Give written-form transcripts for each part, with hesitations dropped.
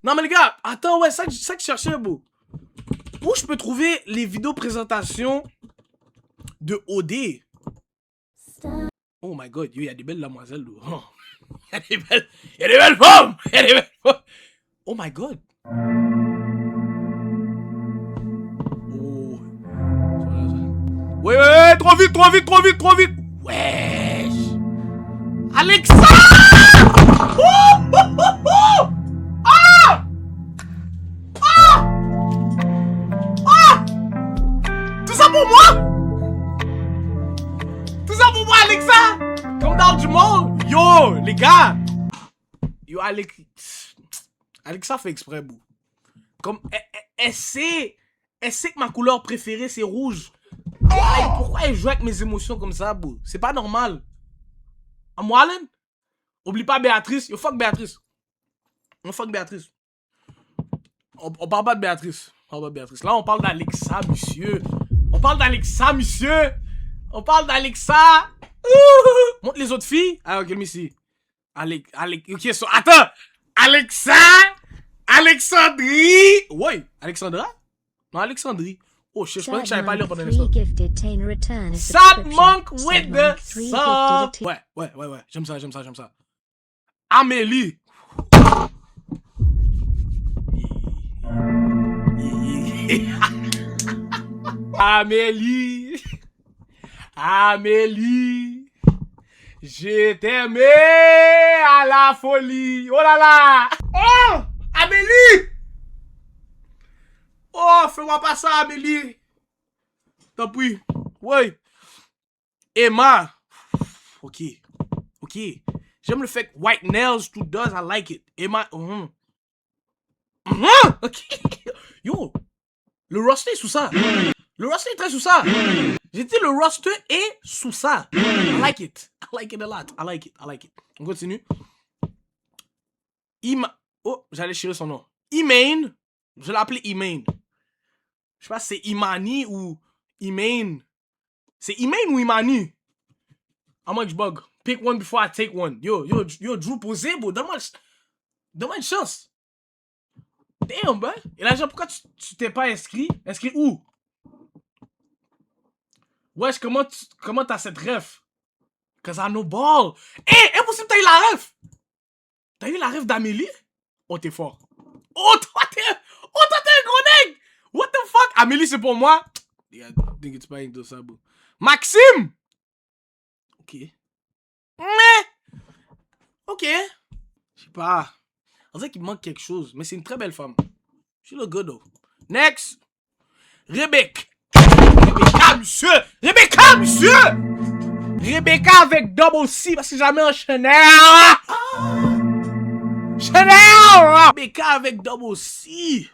Non, mais les gars, attends, ouais, ça que je cherchais, beau. Où je peux trouver les vidéos présentations de OD? Oh my god, il y a des belles demoiselles, là. Oh. Il y a des belles femmes! Il y a des belles femmes! Oh my god! Oh. Ouais, trop vite, trop vite, trop vite, trop vite! Wesh! Alexa! Oh, oh, oh, oh! Ah! Ah! Ah! Tout ça pour moi? Tout ça pour moi, Alexa? Comme dans du monde? Yo, les gars! Yo, Alexa fait exprès, bou. Comme, elle sait que ma couleur préférée, c'est rouge. Pourquoi elle joue avec mes émotions comme ça, bou? C'est pas normal. I'm wallin'? Oublie pas Béatrice. Yo, fuck Béatrice. On fuck Béatrice. On parle pas de Béatrice. On parle pas de Béatrice. Là, on parle d'Alexa, monsieur. On parle d'Alexa, monsieur. On parle d'Alexa. Montre les autres filles. Ah, ok, mais si. Ok, so, attends. Alexa. Alexandrie. Ouais. Alexandra? Non, Alexandrie. Oh, je pensais que je savais pas lire pendant l'instant. Sad Monk with the sub. Ouais. J'aime ça. Amélie. Amélie. Je t'aimais à la folie. Oh là là. Oh, Amélie. Oh, fais-moi pas ça, Amélie. Tant pis. Ouais. Emma. Ok. J'aime le fait que white nails, tout does, I like it. Emma. Ok. Yo. Le roster est sous ça. Le roster est très sous ça. J'ai dit le roster est sous ça. I like it a lot. I like it. On continue. Oh, j'allais chercher son nom. Imane. Je vais l'appeler Imane. Je sais pas si c'est Imani ou Imane. C'est Imane ou Imani? À moins que je bug. Pick one before I take one. Yo, Drew posé, bro. Donne-moi une chance. Damn, ben. Et là, genre, pourquoi tu t'es pas inscrit? Inscrit où? Wesh, comment t'as cette ref? Cause I know ball. Impossible, t'as eu la ref! T'as eu la ref d'Amélie? Oh, t'es fort. Oh, toi, t'es un gros nègre! What the fuck? Amélie, c'est pour moi? Yeah, t'inquiète pas, de ça, bro. Maxime! Ok. Mais! Ok. Je sais pas. On dirait qu'il manque quelque chose, mais c'est une très belle femme. She look good, though. Next! Rebecca, monsieur! Rebecca avec double C, parce que jamais en Chanel! Rebecca avec double C!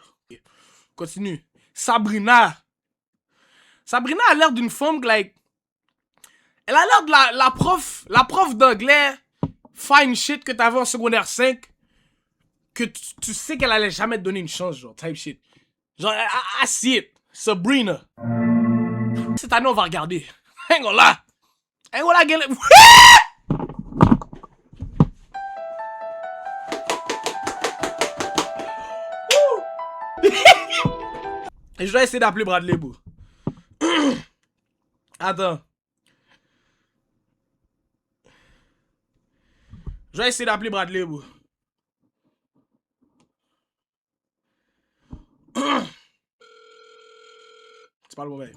Continue. Sabrina a l'air d'une femme, like... Elle a l'air de la prof d'anglais fine shit que t'avais en secondaire 5, que tu sais qu'elle allait jamais te donner une chance, genre, type shit. Genre, I see it. Sabrina. Cette année, on va regarder. Angola, get it. Et je dois essayer d'appeler Bradley, bro. Attends. Je vais essayer d'appeler Bradley, bro. C'est pas le mauvais.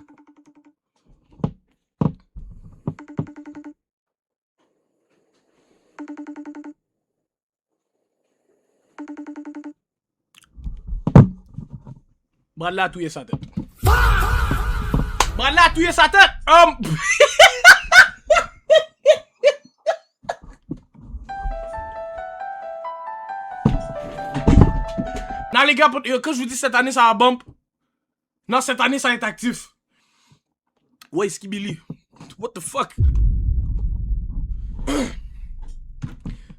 Bradley a touillé sa tête. Bradley a touillé sa tête. Non, les gars, quand je vous dis cette année, ça va bump. Non, cette année, ça va être actif. Ouais, Skibili. What the fuck?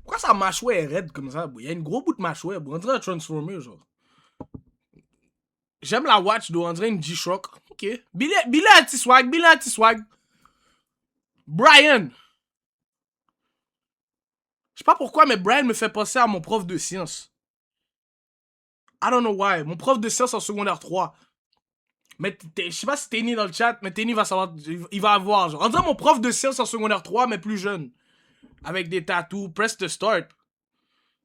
Pourquoi ça mâchouette est raide comme ça, bro? Il y a une gros bout de mâchouette, bro. On dirait un Transformer, genre. J'aime la watch, on dirait une G-Shock. Ok. Billy anti-swag. Brian. Je sais pas pourquoi, mais Brian me fait penser à mon prof de sciences. I don't know why. Mon prof de sciences en secondaire 3. Mais je sais pas si t'es né dans le chat, mais Tenny va savoir, il va avoir. Genre, on dirait mon prof de sciences en secondaire 3, mais plus jeune. Avec des tattoos, press to start.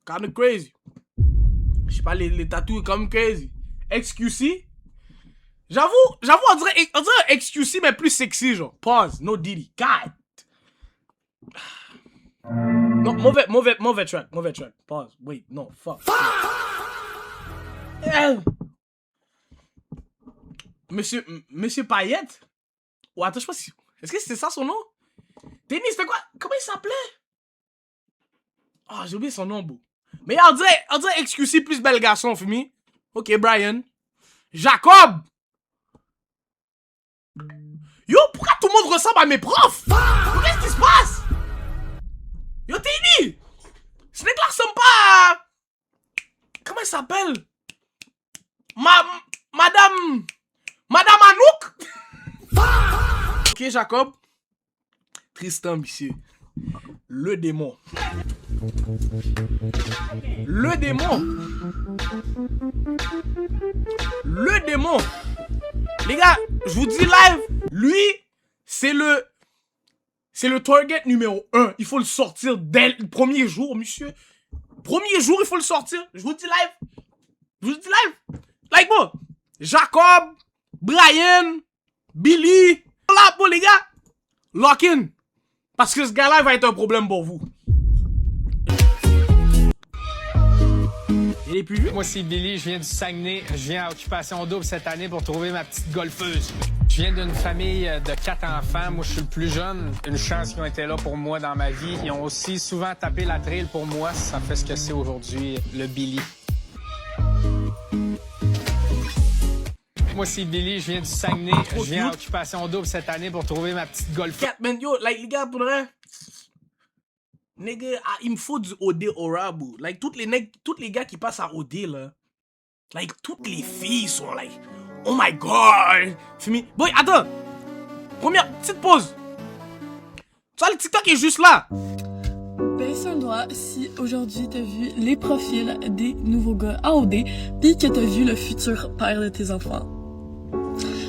Kinda crazy. Je sais pas, les tattoos, quand même crazy. XQC. J'avoue, on dirait XQC, mais plus sexy, genre. Pause, no Diddy. God. Non, mauvais track. Pause, wait, non, fuck. Monsieur Payette? Ou attends, je sais pas si... Est-ce que c'était ça son nom? Tenny, c'était quoi? Comment il s'appelait? Ah, j'ai oublié son nom, beau. Mais on dirait XQC plus bel garçon, Fumi. Ok, Brian. Jacob! Yo, pourquoi tout le monde ressemble à mes profs? Qu'est-ce qui se passe? Yo, Tenny! Ce mec-là ressemble pas à... Comment il s'appelle? Madame Anouk? Ok, Jacob. Tristan, monsieur. Le démon. Le démon. Les gars, je vous dis live, lui, c'est le target numéro 1. Il faut le sortir dès le premier jour, monsieur. Premier jour, il faut le sortir. Je vous dis live. Like moi, Jacob, Brian, Billy. Là, bon les gars, lock in. Parce que ce gars-là va être un problème pour vous. Il est plus vieux. Moi, c'est Billy, je viens du Saguenay. Je viens à Occupation Double cette année pour trouver ma petite golfeuse. Je viens d'une famille de 4 enfants. Moi, je suis le plus jeune. Une chance qu'ils ont été là pour moi dans ma vie. Ils ont aussi souvent tapé la trail pour moi. Ça fait ce que c'est aujourd'hui, le Billy. Moi, c'est Billy, je viens du Saguenay. Je viens à Occupation Double cette année pour trouver ma petite golfeuse. Man, yo, like, les gars, pour vrai... Nigga, il me faut du OD aura, boo. Like, tous les gars qui passent à OD, là. Like, toutes les filles sont like, oh my god. Fumi. Boy, attends. Première petite pause. Tu vois, le TikTok est juste là. Baisse un doigt si aujourd'hui t'as vu les profils des nouveaux gars à OD pis que t'as vu le futur père de tes enfants.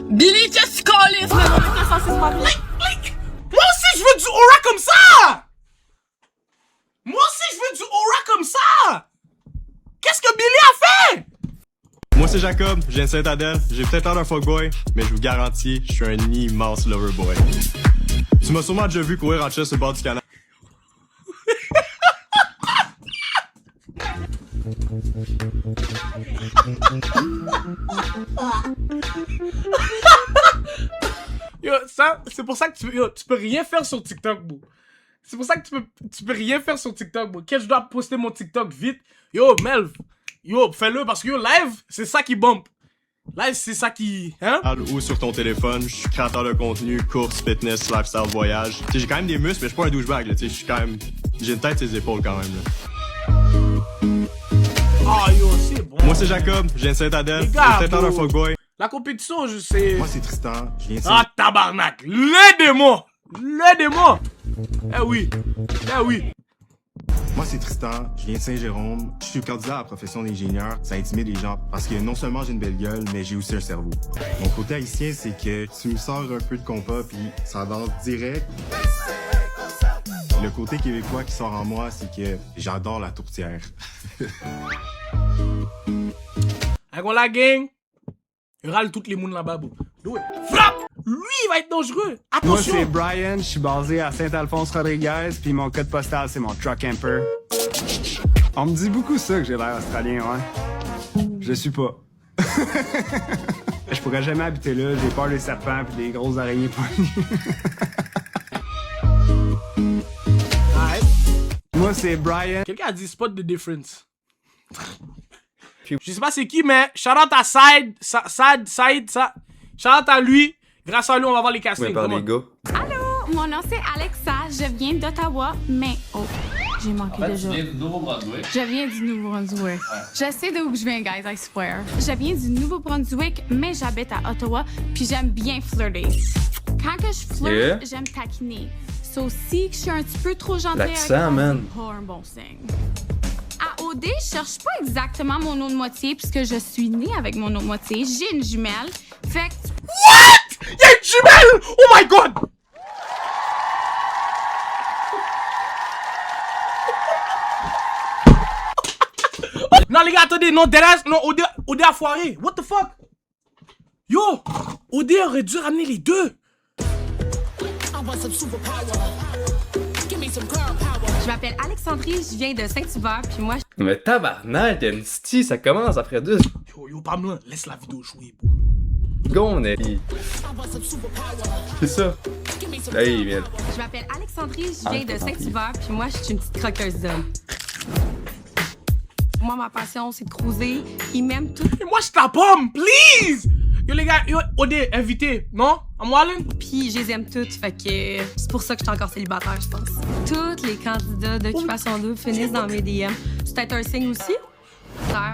Billy, qu'est-ce que tu calisses, mais on était censé se marier. Like, moi aussi, je veux du aura comme ça. Moi aussi, je veux du aura comme ça. Qu'est-ce que Billy a fait? Moi, c'est Jacob, je viens de Saint-Adèle. J'ai peut-être l'air d'un fuckboy, mais je vous garantis, je suis un immense loverboy. Tu m'as sûrement déjà vu courir en chest sur le bord du canal. Yo, ça, c'est pour ça que tu peux rien faire sur TikTok, bro. C'est pour ça que tu peux rien faire sur TikTok, bro. Qu'est-ce que je dois poster mon TikTok vite? Yo, Melv. Yo, fais-le parce que yo, live, c'est ça qui bump. Live, c'est ça qui... Hein? Ou sur ton téléphone, je suis créateur de contenu, course, fitness, lifestyle, voyage. Tu sais, j'ai quand même des muscles, mais je suis pas un douchebag, là. Tu sais, je suis quand même... J'ai une tête sur les épaules, quand même, là. Ah, yo, c'est bon. Moi, c'est Jacob, je viens de Saint-Adèle. J'ai gars, peut-être l'air d'un bro. fuckboy. La compétition, je sais... Moi, c'est Tristan, je viens de Ah, tabarnak! Le démon! Le démon! Eh oui! Eh oui! Moi, c'est Tristan, je viens de Saint-Jérôme. Je suis candidat à la profession d'ingénieur. Ça intimide les gens parce que non seulement j'ai une belle gueule, mais j'ai aussi un cerveau. Mon côté haïtien, c'est que tu me sors un peu de compas puis ça danse direct. Le côté québécois qui sort en moi, c'est que j'adore la tourtière. Avec la gang, il râle toutes les mounes là-bas, bro. Do it. Frappe! Lui, il va être dangereux. Moi, c'est Attention! Brian, je suis basé à Saint-Alphonse-Rodriguez, puis mon code postal, c'est mon truck camper. On me dit beaucoup ça, que j'ai l'air australien, ouais. Je suis pas. Je pourrais jamais habiter là, j'ai peur des serpents puis des grosses araignées poignées. Alright. Moi, c'est Brian. Quelqu'un a dit spot the difference. Je sais pas c'est qui, mais shout out à Saïd. Shout out à lui. Grâce à lui, on va voir les castings. Allô, mon nom c'est Alexa, je viens d'Ottawa, mais oh, j'ai manqué de jour. Tu viens du Nouveau-Brunswick? Je viens du Nouveau-Brunswick. Je sais d'où je viens, guys, I swear. Je viens du Nouveau-Brunswick, mais j'habite à Ottawa, puis j'aime bien flirter. Quand que je flirte, j'aime taquiner. So, si je suis un petit peu trop gentille avec L'accent, man. c'est pas un bon signe. À OD, je cherche pas exactement mon autre moitié puisque je suis née avec mon autre moitié. J'ai une jumelle. Fait que... What? Y'a une jumelle! Oh my god! Non les gars, attendez, non, Deadass, non, OD a foiré. What the fuck? Yo, OD aurait dû ramener les deux. Je m'appelle Alexandrie, je viens de Saint-Hubert, puis moi... Mais tabarnak, Sti, ça commence après 2 Yo, Pamela, laisse la vidéo jouer, secondes. C'est ça. Hey, man. Je m'appelle Alexandrie, je viens de Saint-Hubert, puis moi, je suis une petite croqueuse d'homme. Moi, ma passion, c'est de cruiser. Ils m'aiment tout. Et moi, je ta pomme, please! Yo, les gars, yo, OD, invité, non? À moi, Alain? Puis je les aime toutes, fait que c'est pour ça que je suis encore célibataire, je pense. Tous les candidats d'Occupation Double finissent dans mes DM. C'est peut-être un signe aussi.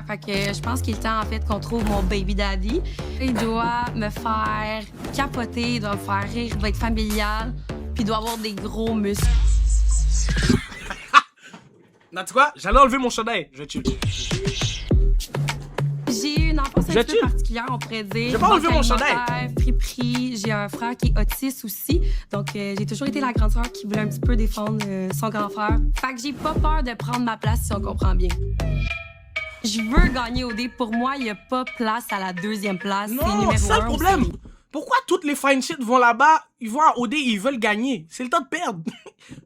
Fait que je pense qu'il est temps, en fait, qu'on trouve mon baby daddy. Il doit me faire capoter, il doit me faire rire, il doit être familial, puis il doit avoir des gros muscles. Non, tu sais quoi? J'allais enlever mon chandail. Je vais chill. J'ai une enfance un petit peu particulière, on pourrait dire. J'ai pas enlevé mon chandail. Friperie. J'ai un frère qui est autiste aussi. Donc, j'ai toujours été la grande sœur qui voulait un petit peu défendre son grand frère. Fait que j'ai pas peur de prendre ma place, si on comprend bien. Je veux gagner OD. Pour moi, il n'y a pas place à la deuxième place. Non, c'est ça le problème. Pourquoi toutes les fine shit vont là-bas, ils vont à OD, ils veulent gagner? C'est le temps de perdre.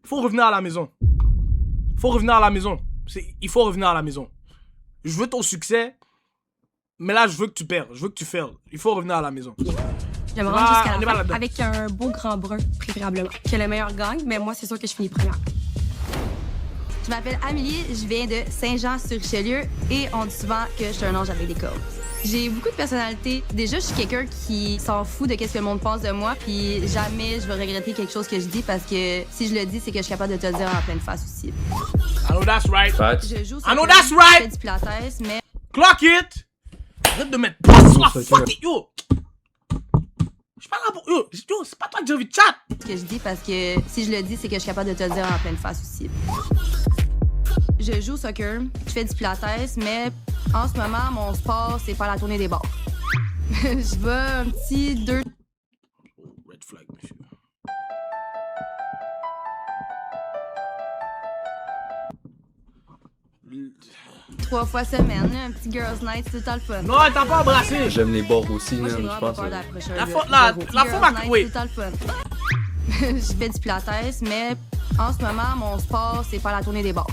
Faut revenir à la maison. Faut revenir à la maison. Il faut revenir à la maison. Je veux ton succès, mais là, je veux que tu perds. Je veux que tu fails. Il faut revenir à la maison. Je me rends jusqu'à la fin avec un beau grand brun, préférablement. Que le meilleur gagne, mais moi, c'est sûr que je finis première. Je m'appelle Amélie, je viens de Saint-Jean-sur-Richelieu et on dit souvent que je suis un ange avec des cordes. J'ai beaucoup de personnalité. Déjà, je suis quelqu'un qui s'en fout de qu'est-ce que le monde pense de moi, puis jamais je vais regretter quelque chose que je dis parce que si je le dis, c'est que je suis capable de te le dire en pleine face aussi. I know that's right. Je joue sur I know that's right. je fais du pilates, mais... Clock it! Arrête de mettre pas sur la fucking... Yo! Je suis pas là pour... Yo, c'est pas toi que j'ai envie de chat! Ce que je dis parce que si je le dis, c'est que je suis capable de te le dire en pleine face aussi. Je joue au soccer, je fais du pilates, mais en ce moment, mon sport, c'est faire la tournée des bars. Je vais un petit 2... Red flag, monsieur. Trois fois semaine, un petit girls night, c'est tout le temps le fun. Non, t'as pas embrassé! J'aime les bords aussi, Moi, man, j'ai je vraiment pense. pas peur d'approcher un La gars. fois m'a... Oui. C'est tout le temps le fun. Je fais du pilates, mais en ce moment, mon sport, c'est faire la tournée des bars.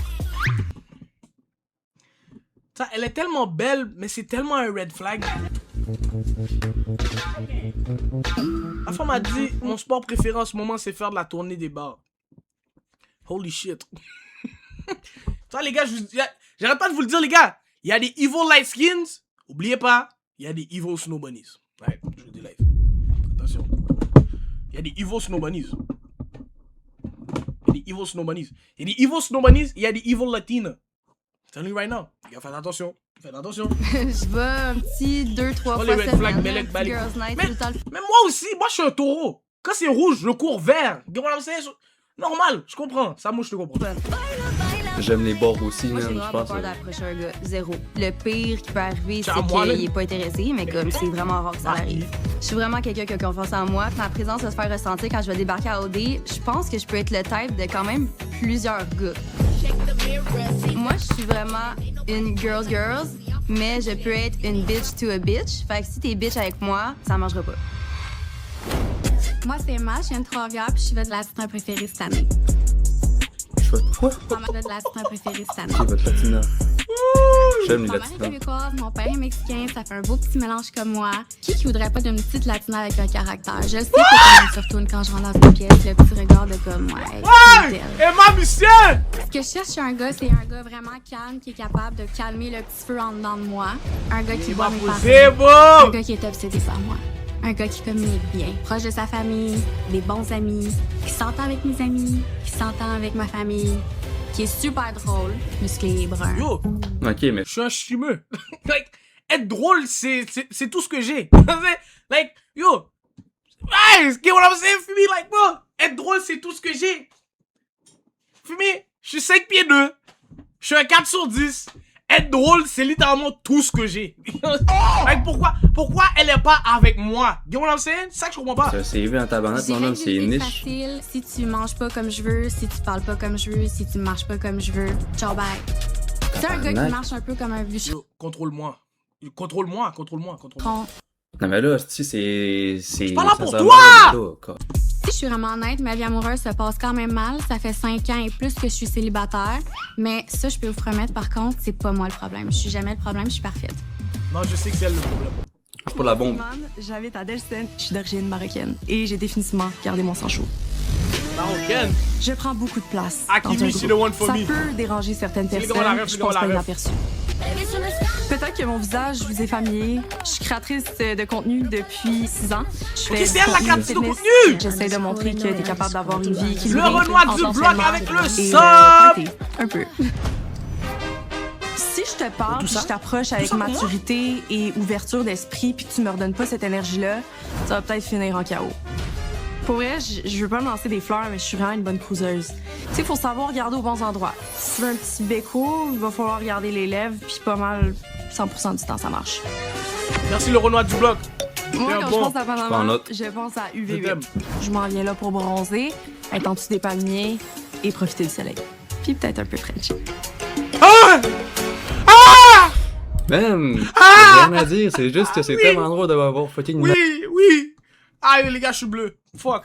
Ça, elle est tellement belle, mais c'est tellement un red flag. La femme m'a dit, mon sport préféré en ce moment, c'est faire de la tournée des bars. Holy shit. Ça, les gars, j'arrête pas de vous le dire, les gars. Il y a des evil light skins. Oubliez pas, il y a des evil snow bunnies. Ouais, je le dis live. Attention. Il y a des evil snow bunnies. Il y a des evil snow bunnies. Il y a des evil snow bunnies, il y a des evil latinas. Telling you right now. Les gars, faites attention. Faites attention. Je vais un petit 2-3 fois les red flags, semaine, un Belek, petit Belek. girls night, Mais- c'est tout le temps le fun. Mais moi aussi, moi je suis un taureau. Quand c'est rouge, je cours vert. You know what I'm saying? Normal, je comprends. Ça, moi, je te comprends. J'aime les bords aussi, Moi, j'ai man, je vraiment pas pense. peur d'approcher un gars. Zéro. Le pire qui peut arriver, c'est à moi, là. qu'il est pas intéressé, mais comme c'est vraiment rare que ça arrive. Je suis vraiment quelqu'un qui a confiance en moi. Ma présence va se faire ressentir quand je vais débarquer à OD. Je pense que je peux être le type de quand même plusieurs gars. Moi, je suis vraiment une girls, mais je peux être une bitch to a bitch. Fait que si t'es bitch avec moi, ça mangera pas. Moi, c'est Emma, je viens de Trois-Rivières, puis je suis votre latin préféré cette année. Je fais quoi? Maman, votre latin préféré cette année. Ok, votre latina. J'aime les Ma mère est latinas. québécoise, mon père est mexicain, ça fait un beau petit mélange comme moi. Qui voudrait pas d'une petite latina avec un caractère? Je sais que ça me surtourne quand je rentre dans une pièce, le petit regard de comme, ouais, qui est elle? Emma Lucien! Ce que je cherche chez un gars, c'est un gars vraiment calme, qui est capable de calmer le petit feu en dedans de moi. Un gars qui boit mes C'est paroles. Un bon! gars qui est obsédé par moi. Un gars qui communique bien, proche de sa famille, des bons amis, qui s'entend avec mes amis, qui s'entend avec ma famille, qui est super drôle, musclé et brun. Yo, Ok, mais je suis un chimeux. Like, être drôle, c'est tout ce que j'ai. Like, yo. Hey, get what I'm saying, Fumi? Like, bro, être drôle, c'est tout ce que j'ai. Fumi, je suis 5 pieds 2. Je suis un 4 sur 10. être drôle, c'est littéralement tout ce que j'ai. Like, pourquoi elle est pas avec moi? You know what I'm saying? C'est ça que je comprends pas. C'est un CV en tabarnak, mon homme, c'est une niche. Facile, si tu manges pas comme je veux, si tu parles pas comme je veux, si tu marches pas comme je veux. Ciao, bye. C'est un gars qui marche un peu comme un bûcheron. Contrôle-moi. Contrôle-moi. Non, mais là, c'est. pas là pour toi! Si je suis vraiment honnête, ma vie amoureuse se passe quand même mal. Ça fait 5 ans et plus que je suis célibataire. Mais ça, je peux vous promettre, par contre, c'est pas moi le problème. Je suis jamais le problème, je suis parfaite. Non, je sais que c'est elle le problème. Pour la bombe. J'habite à Delsen, je suis d'origine marocaine et j'ai définitivement gardé mon sang chaud. Marocaine? Je prends beaucoup de place. Hakimi, c'est the one for me. Ça peut déranger certaines personnes, je pense pas inaperçu. Peut-être que mon visage vous est familier. Je suis créatrice de contenu depuis 6 ans. Ok, c'est elle la créatrice de contenu! J'essaie de montrer que t'es capable d'avoir une vie qui Le Renoir du bloc avec le sub! Un peu. Si je te parle, puis je t'approche avec maturité et ouverture d'esprit, puis tu me redonnes pas cette énergie-là, ça va peut-être finir en chaos. Pour vrai, je veux pas me lancer des fleurs, mais je suis vraiment une bonne cruiseuse. Tu sais, faut savoir regarder aux bons endroits. Si tu veux un petit béco, il va falloir regarder les lèvres, puis pas mal 100% du temps, ça marche. Merci le Renoir du bloc. Moi, quand je pense à Pas en Panama, note. je pense à Je UV8. t'aime. Je m'en viens là pour bronzer, être en dessous des palmiers et profiter du soleil. Puis peut-être un peu French. Ah! Même, j'ai rien à dire, c'est juste que c'est tellement drôle d'avoir fucking Oui. Aïe, les gars, je suis bleu. Fuck.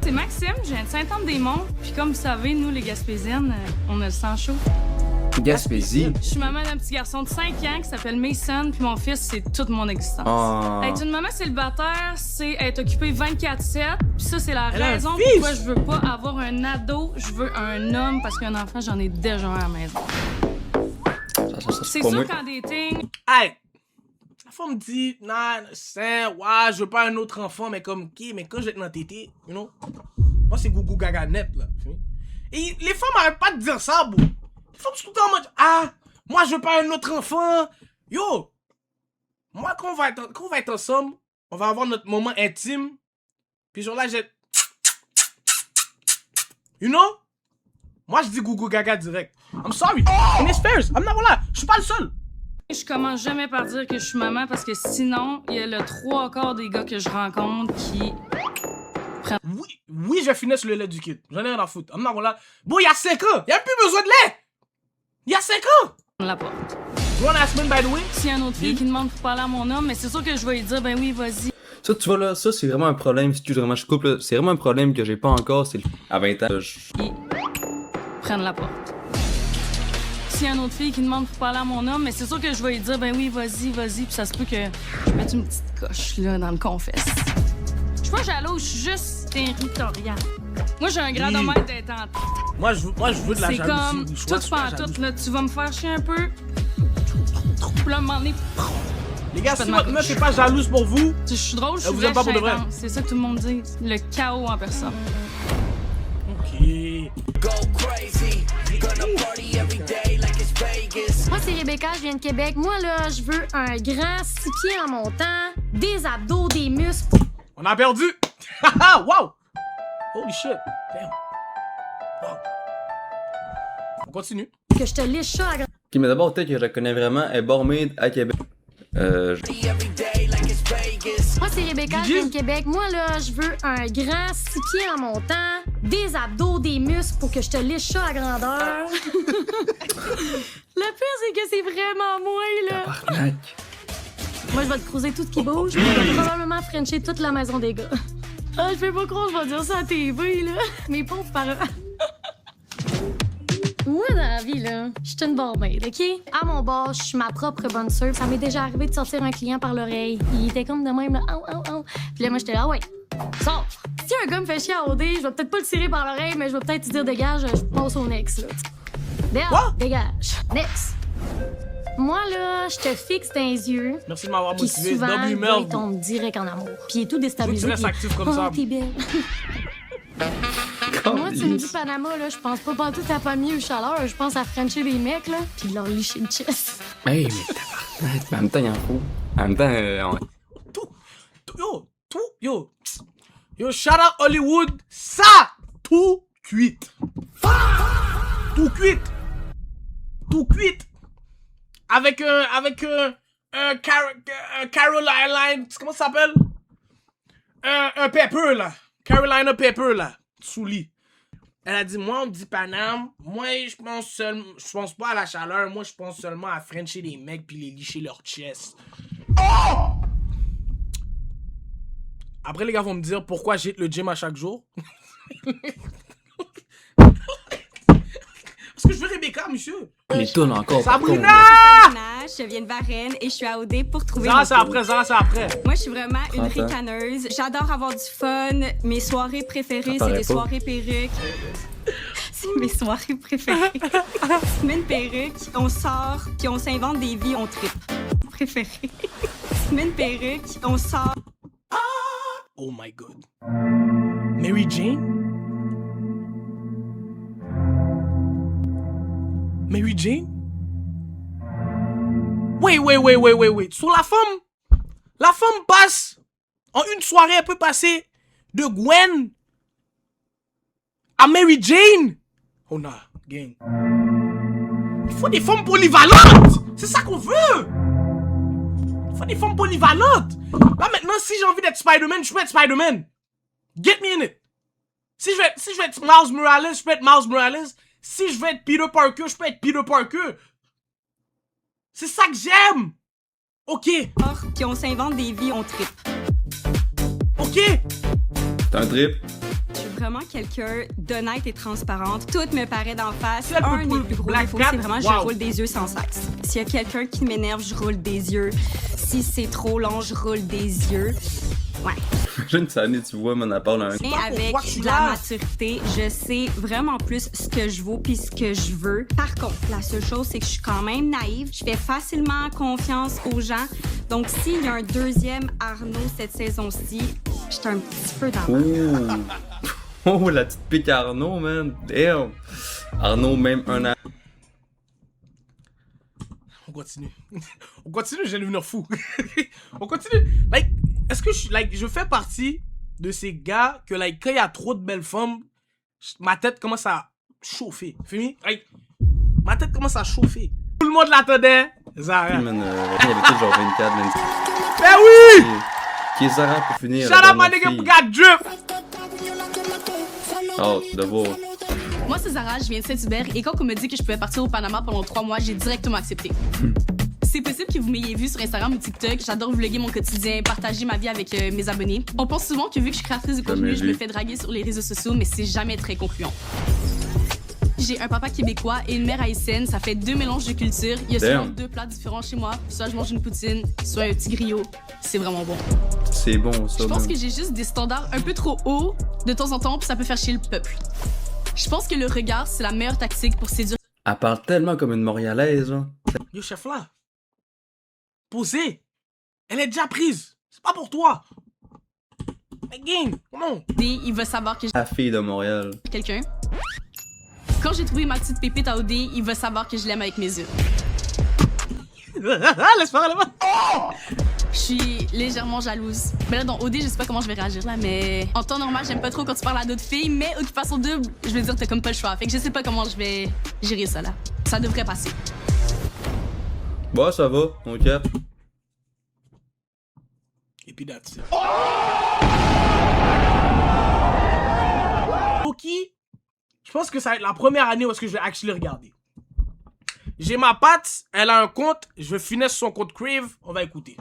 C'est Maxime, je viens de Saint-Anne-des-Monts. Puis comme vous savez, nous, les Gaspésiennes, on a le sang chaud. Gaspésie. Je suis maman d'un petit garçon de 5 ans qui s'appelle Mason, puis mon fils, c'est toute mon existence. Oh. Être une maman célibataire, c'est être occupée 24/7. Puis ça, c'est la Elle a un raison fils. pourquoi je veux pas avoir un ado, je veux un homme, parce qu'un enfant, j'en ai déjà un à la maison. C'est pas sûr moi. qu'en dating, Aïe. La femme me dit, non, c'est, ouais, je veux pas un autre enfant, mais comme qui, mais quand je vais être dans tété, you know. Moi, c'est gougou gaga net, là. Et les femmes arrêtent pas de dire ça, bro. Les femmes sont tout le temps en mode, ah, moi, je veux pas un autre enfant. Yo, moi, quand on va être ensemble, on va avoir notre moment intime. Puis genre là, j'ai... You know? Moi, je dis gougou gaga direct. I'm sorry. And it's fair. Voilà, je suis pas le seul. je commence jamais par dire que je suis maman parce que sinon, il y a le 3/4 des gars que je rencontre qui prennent. Oui, je finis sur le lait du kid. J'en ai rien à foutre. Voilà. Bon, il y a 5 ans. Il y a plus besoin de lait. Il y a 5 ans. La porte. One ass man, by the way. S'il y a une autre fille qui demande pour parler à mon homme, mais c'est sûr que je vais lui dire, ben oui, vas-y. Ça, tu vois là, ça c'est vraiment un problème. Si tu vraiment je coupe là, c'est vraiment un problème que j'ai pas encore. C'est à 20 ans. Ils prennent la porte. S'il y a une autre fille qui demande pour parler à mon homme, mais c'est sûr que je vais lui dire, ben oui, vas-y, puis ça se peut que je mette une petite coche là dans le confesse. Je suis pas jalouse, je suis juste territoriale. Moi, j'ai un gradomètre d'être en... Moi, je veux de la C'est jalousie. comme, Je tout suis pas tout, jaloux. là, tu vas me faire chier un peu. Puis là, à un moment donné, Les gars, je fais si de ma votre meuf couche. est pas jalouse pour vous, je suis drôle, je Elle suis vous aime pas pour de vrai. intense. C'est ça que tout le monde dit. Le chaos en personne. ok. Moi, c'est Rebecca, je viens de Québec. Moi, là, je veux un grand 6 pieds en montant, des abdos, des muscles. On a perdu. Haha, wow. Holy shit. Damn. Wow. On continue. Que je te liche ça à grand... Ok, mais d'abord, peut-être que je la connais vraiment. Elle est barmaid à Québec. Moi, c'est Rebecca, je viens de Québec. Moi, là, je veux un grand 6 pieds en montant, des abdos, des muscles pour que je te liche ça à grandeur. Le pire, c'est que c'est vraiment moi, là. Tabarnak. Moi, je vais te cruiser tout ce qui bouge. Je vais probablement frencher toute la maison des gars. Ah, je fais pas croire que je vais dire ça à TV, là. Mes pauvres parents. Moi, dans la vie, là, je suis une barmaid, OK? À mon bar, je suis ma propre bonne sœur. Ça m'est déjà arrivé de sortir un client par l'oreille. Il était comme de même, là, Puis là, moi, j'étais là, ah ouais, sors! Si un gars me fait chier à OD, je vais peut-être pas le tirer par l'oreille, mais je vais peut-être te dire, dégage, je passe au next, là. Dégage, next. Moi, là, je te fixe dans les yeux. Merci de m'avoir Puis motivé. souvent, W le gars, Merv. il tombe direct en amour. Puis il est tout Je veux déstabilisé. que tu restes puis- actif comme ça. Oh, t'es belle. Moi, tu me dis Panama, là, je pense pas partout à pas mieux chaleur. Je pense à frencher les mecs, là, puis leur licher le chest. Hey, mais tabarnak. Mais en même temps, il en faut. En même temps, Yo, shout out Hollywood. Ça, tout cuite. Tout cuite. tout cuite. Avec Caroline, comment ça s'appelle? Un pepper, là. Carolina Pepper, là. Sous lit. Elle a dit, moi, on me dit Paname. Moi, je pense pas à la chaleur. Moi, je pense seulement à frencher les mecs puis les licher leur chest. Oh! Après, les gars vont me dire pourquoi j'hite le gym à chaque jour. Parce que je veux Rebecca, monsieur. Les tunes encore. Sabrina! Je viens de Varennes et je suis à OD pour trouver Ça, c'est après, ça, c'est après. Moi, je suis vraiment une ricaneuse. J'adore avoir du fun. Mes soirées préférées, c'est des soirées perruques. C'est mes soirées préférées. Je mets une perruque, on sort, puis on s'invente des vies, on tripe. Préférées. Je mets une perruque, on sort. Oh my God. Mary Jane? Mary Jane? Wait. Sur la femme passe, en une soirée, elle peut passer de Gwen à Mary Jane. Oh non, gang. Il faut des femmes polyvalentes. C'est ça qu'on veut. Il faut des femmes polyvalentes. Là maintenant, si j'ai envie d'être Spider-Man, je peux être Spider-Man. Get me in it. Si je veux être Miles Morales, je peux être Miles Morales. Si je veux être Peter Parker, je peux être Peter Parker. C'est ça que j'aime. Ok. Puis on s'invente des vies, on tripe. Ok. C'est un trip. Je suis vraiment quelqu'un d'honnête et transparente. Tout me paraît d'en face. C'est Un des plus gros défauts, c'est vraiment je Wow. roule des yeux sans sexe. S'il y a quelqu'un qui m'énerve, je roule des yeux. Si c'est trop long, je roule des yeux. Ouais. Imagine cette année, tu vois, mon appart dans un... Et avec de la maturité, je sais vraiment plus ce que je vaux puis ce que je veux. Par contre, la seule chose, c'est que je suis quand même naïve. Je fais facilement confiance aux gens. Donc, s'il y a un deuxième Arnaud cette saison-ci, je suis un petit peu dans le... Oh, la petite pique à Arnaud, man. Damn. Arnaud, même un an. On continue. On continue, je viens de devenir fou. On continue. Like, est-ce que je fais partie de ces gars que, like, quand il y a trop de belles femmes, ma tête commence à chauffer. Fini? Like, ma tête commence à chauffer. Tout le monde l'attendait. Zara. Man, on avait tous genre 24, man. Ben oui! Qui est Zara pour finir? Shout out my nigga got drip! Oh, de voir. Moi, c'est Zara, je viens de Saint-Hubert et quand on me dit que je pouvais partir au Panama pendant 3 mois, j'ai directement accepté. C'est possible que vous m'ayez vu sur Instagram ou TikTok. J'adore vlogger mon quotidien, partager ma vie avec mes abonnés. On pense souvent que vu que je suis créatrice de contenu, je me fais draguer sur les réseaux sociaux, mais c'est jamais très concluant. J'ai un papa québécois et une mère haïtienne. Ça fait 2 mélanges de cultures. Il y a seulement 2 plats différents chez moi. Soit je mange une poutine, soit un petit griot. C'est vraiment bon. C'est bon, ça. Je pense que j'ai juste des standards un peu trop hauts de temps en temps, puis ça peut faire chier le peuple. Je pense que le regard, c'est la meilleure tactique pour séduire. Elle parle tellement comme une Montréalaise, là. Yo, chef là. Posez. Elle est déjà prise. C'est pas pour toi. Mais gang, comment? Il va savoir que La fille de Montréal. quelqu'un. Quand j'ai trouvé ma petite pépite à OD, il va savoir que je l'aime avec mes yeux. Laisse faire là-bas. Je suis légèrement jalouse. Mais là, dans OD, je sais pas comment je vais réagir là, mais en temps normal, j'aime pas trop quand tu parles à d'autres filles, mais occupation double, je veux dire, t'as comme pas le choix. Fait que je sais pas comment je vais gérer ça là. Ça devrait passer. Bah, ça va, on capte. Et puis that's it. Loki, je pense que ça va être la première année où est-ce que je vais actually regarder. J'ai ma patte, elle a un compte, je vais finir son compte Crave, on va écouter.